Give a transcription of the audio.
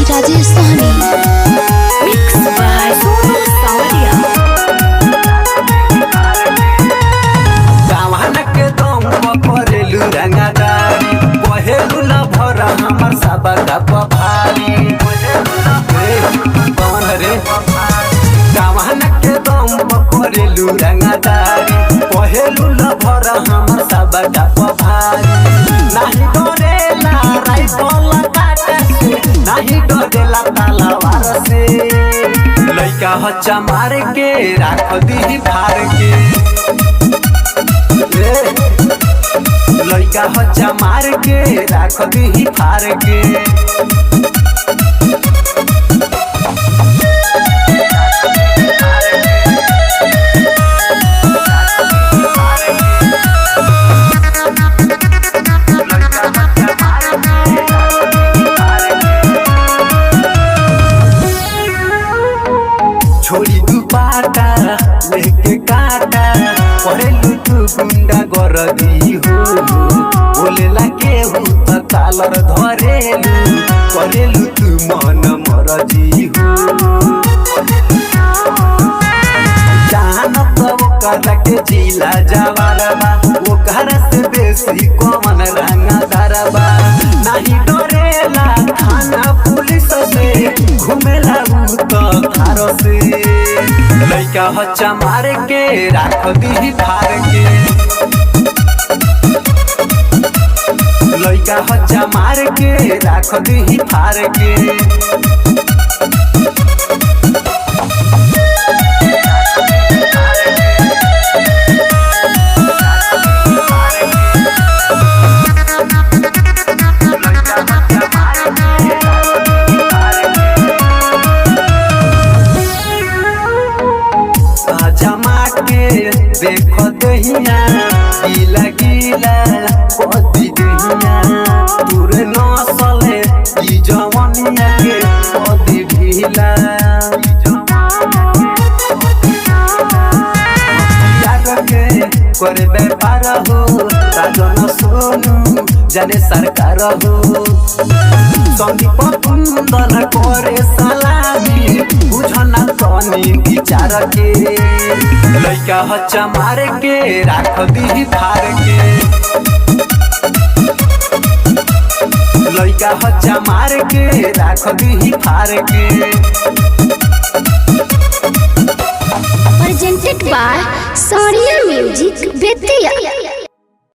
Rajesh Sahni mix by Sonu Sawariya. गावन के दम पकड़ेलू रंगदारी पहेलू न भर हमर सबका पभारी कौन रे गावन के दम पकड़ेलू रंगदारी पहेलू न भर हमर सबका पभारी नहीं डरेला राइफल काटे से नहीं डरेला तलवार से लइका हच्चा मार के राख दी फार के लइका हच्चा मार के राख दी फार के छोड़ी दुपाटा लेके काटा पढ़ेलू तू गुंडा गरदी हो बोलेला केहू त कालर धरेलू करेलू तू मन मरदी हो जानत ओकर के जिला जवारबा ओकर से बेसी कौन रंगदारबा नहीं डरेला थाना पुलिस से घुमेला तो थारो से लइका हच्चा मार के राख दी फार के लइका हच्चा मार के राख दी फार के जमा के देखो दहिया गीला गीला कदी दहिया तोरे नसले ई जवनिया के कदी ढीला यार के करे व्यापार हो राजन सोनू जाने सरकार हो संदीप कुंदन करे सलामी बुझना तनी विचार के लइका हच्चा मार के राख दी फार के लइका हच्चा मार के राख दी फार के presented by Sonia music Bettiah.